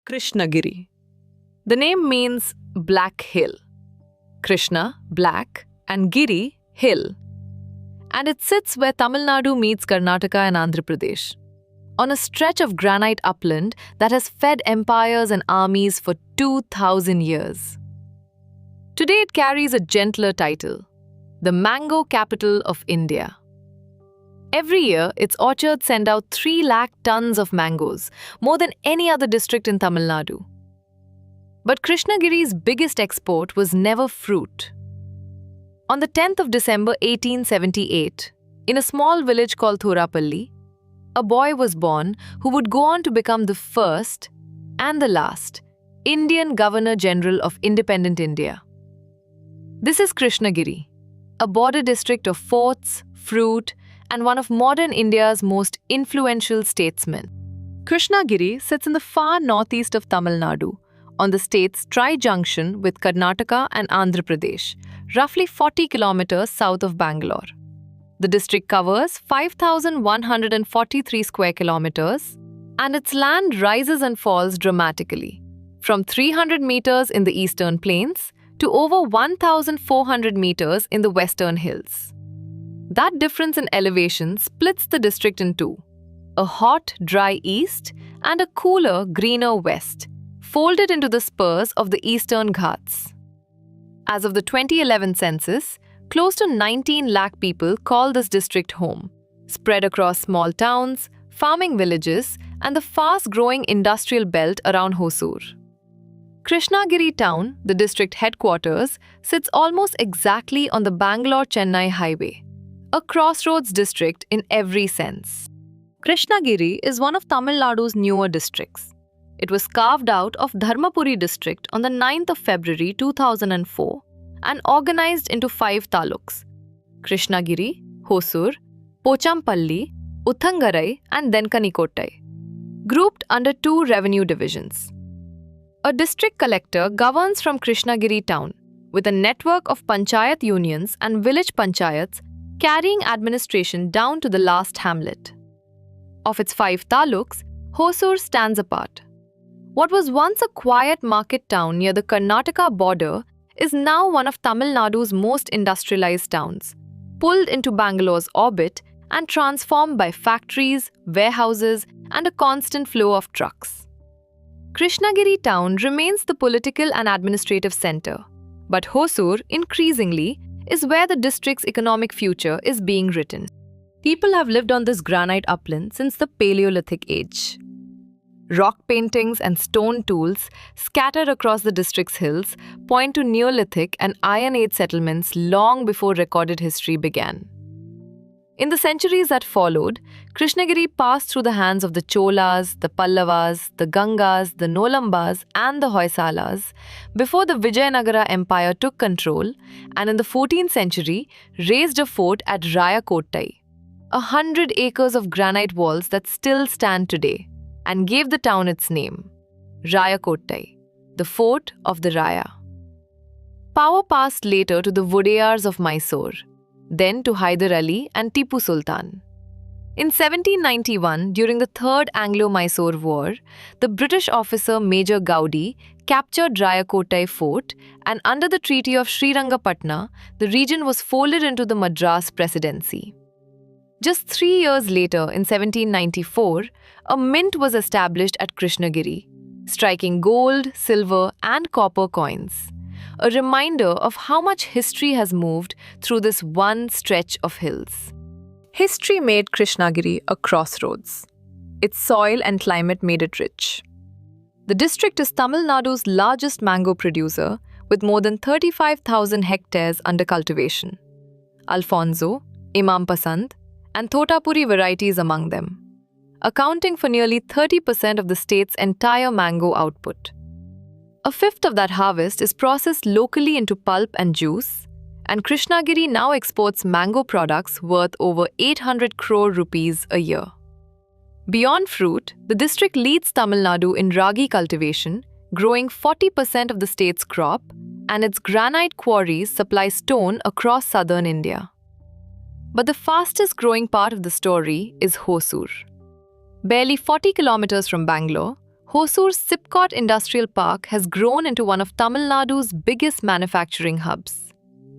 Krishnagiri. The name means black hill. Krishna, black, and Giri, hill. And it sits where Tamil Nadu meets Karnataka and Andhra Pradesh, on a stretch of granite upland that has fed empires and armies for 2,000 years. Today it carries a gentler title, the mango capital of India. Every year, its orchards send out 3 lakh tons of mangoes, more than any other district in Tamil Nadu. But Krishnagiri's biggest export was never fruit. On the 10th of December 1878, in a small village called Thorapalli, a boy was born who would go on to become the first and the last Indian Governor-General of independent India. This is Krishnagiri, a border district of forts, fruit, and one of modern India's most influential statesmen. Krishnagiri sits in the far northeast of Tamil Nadu, on the state's tri-junction with Karnataka and Andhra Pradesh, roughly 40 kilometers south of Bangalore. The district covers 5,143 square kilometers, and its land rises and falls dramatically, from 300 meters in the eastern plains to over 1,400 meters in the western hills. That difference in elevation splits the district in two, a hot, dry east and a cooler, greener west, folded into the spurs of the eastern Ghats. As of the 2011 census, close to 19 lakh people call this district home, spread across small towns, farming villages, and the fast-growing industrial belt around Hosur. Krishnagiri town, the district headquarters, sits almost exactly on the Bangalore-Chennai highway, a crossroads district in every sense. Krishnagiri is one of Tamil Nadu's newer districts. It was carved out of Dharmapuri district on the 9th of February 2004 and organized into 5 taluks: Krishnagiri, Hosur, Pochampalli, Uthangarai, and Denkanikottai, grouped under 2 revenue divisions. A district collector governs from Krishnagiri town, with a network of panchayat unions and village panchayats carrying administration down to the last hamlet. Of its 5 taluks, Hosur stands apart. What was once a quiet market town near the Karnataka border is now one of Tamil Nadu's most industrialized towns, pulled into Bangalore's orbit and transformed by factories, warehouses, and a constant flow of trucks. Krishnagiri town remains the political and administrative center, but Hosur, increasingly, is where the district's economic future is being written. People have lived on this granite upland since the Paleolithic age. Rock paintings and stone tools scattered across the district's hills point to Neolithic and Iron Age settlements long before recorded history began. In the centuries that followed, Krishnagiri passed through the hands of the Cholas, the Pallavas, the Gangas, the Nolambas, and the Hoysalas before the Vijayanagara Empire took control and in the 14th century raised a fort at Rayakottai, 100 acres of granite walls that still stand today, and gave the town its name, Rayakottai, the fort of the Raya. Power passed later to the Vodeyars of Mysore, then to Hyder Ali and Tipu Sultan. In 1791, during the Third Anglo-Mysore War, the British officer Major Gaudi captured Rayakottai Fort, and under the Treaty of Srirangapatna, the region was folded into the Madras Presidency. Just 3 years later, in 1794, a mint was established at Krishnagiri, striking gold, silver, and copper coins, a reminder of how much history has moved through this one stretch of hills. History made Krishnagiri a crossroads. Its soil and climate made it rich. The district is Tamil Nadu's largest mango producer, with more than 35,000 hectares under cultivation. Alfonso, Imam Pasand, and Thotapuri varieties among them, accounting for nearly 30% of the state's entire mango output. A fifth of that harvest is processed locally into pulp and juice, and Krishnagiri now exports mango products worth over 800 crore rupees a year. Beyond fruit, the district leads Tamil Nadu in ragi cultivation, growing 40% of the state's crop, and its granite quarries supply stone across southern India. But the fastest growing part of the story is Hosur. Barely 40 kilometers from Bangalore, Hosur SIPCOT Industrial Park has grown into one of Tamil Nadu's biggest manufacturing hubs,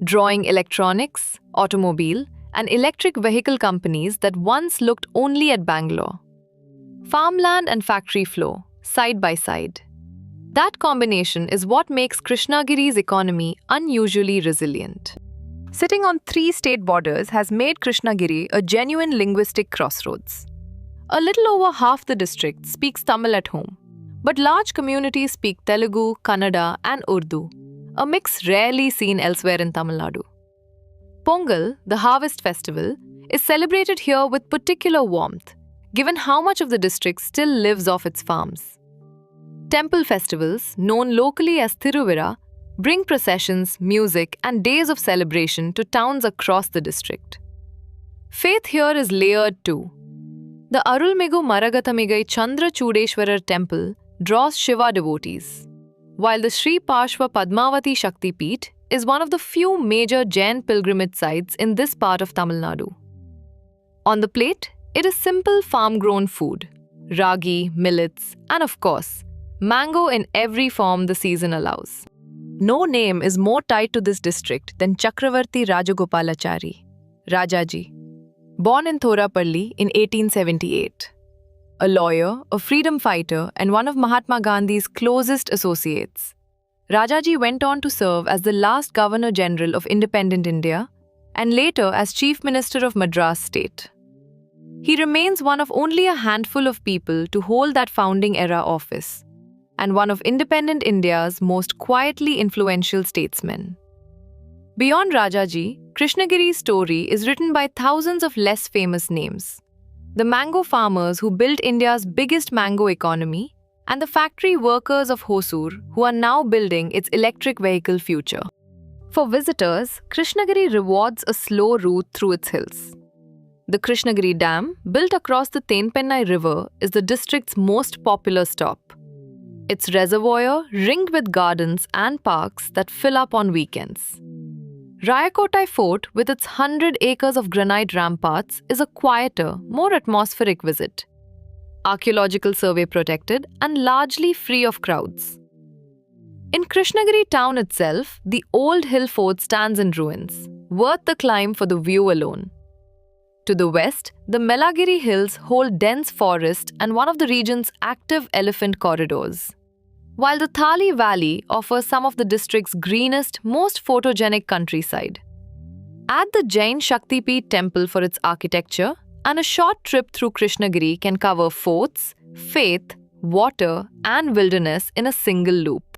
drawing electronics, automobile, and electric vehicle companies that once looked only at Bangalore. Farmland and factory flow, side by side. That combination is what makes Krishnagiri's economy unusually resilient. Sitting on 3 state borders has made Krishnagiri a genuine linguistic crossroads. A little over half the district speaks Tamil at home, but large communities speak Telugu, Kannada, and Urdu, a mix rarely seen elsewhere in Tamil Nadu. Pongal, the harvest festival, is celebrated here with particular warmth, given how much of the district still lives off its farms. Temple festivals, known locally as Thiruvira, bring processions, music, and days of celebration to towns across the district. Faith here is layered too. The Arulmigu Maragathamigai Chandra Chudeshwarar temple draws Shiva devotees, while the Sri Parshva Padmavati Shakti Peeth is one of the few major Jain pilgrimage sites in this part of Tamil Nadu. On the plate, it is simple farm-grown food, ragi, millets, and of course, mango in every form the season allows. No name is more tied to this district than Chakravarti Rajagopalachari, Rajaji, born in Thorapalli in 1878. A lawyer, a freedom fighter, and one of Mahatma Gandhi's closest associates, Rajaji went on to serve as the last Governor-General of independent India and later as Chief Minister of Madras State. He remains one of only a handful of people to hold that founding-era office, and one of independent India's most quietly influential statesmen. Beyond Rajaji, Krishnagiri's story is written by thousands of less famous names. The mango farmers who built India's biggest mango economy, and the factory workers of Hosur who are now building its electric vehicle future. For visitors, Krishnagiri rewards a slow route through its hills. The Krishnagiri Dam, built across the Tenpennai River, is the district's most popular stop. Its reservoir ringed with gardens and parks that fill up on weekends. Rayakottai Fort, with its 100 acres of granite ramparts, is a quieter, more atmospheric visit. Archaeological survey protected and largely free of crowds. In Krishnagiri town itself, the old hill fort stands in ruins, worth the climb for the view alone. To the west, the Melagiri hills hold dense forest and one of the region's active elephant corridors, while the Thali Valley offers some of the district's greenest, most photogenic countryside. Add the Jain Shakti Peeth temple for its architecture, and a short trip through Krishnagiri can cover forts, faith, water, and wilderness in a single loop.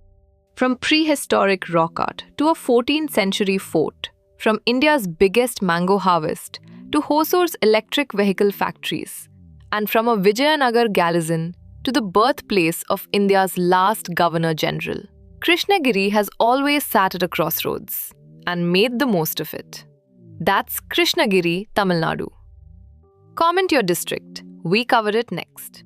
From prehistoric rock art to a 14th century fort, from India's biggest mango harvest to Hosur's electric vehicle factories, and from a Vijayanagar garrison to the birthplace of India's last Governor-General, Krishnagiri has always sat at a crossroads and made the most of it. That's Krishnagiri, Tamil Nadu. Comment your district. We cover it next.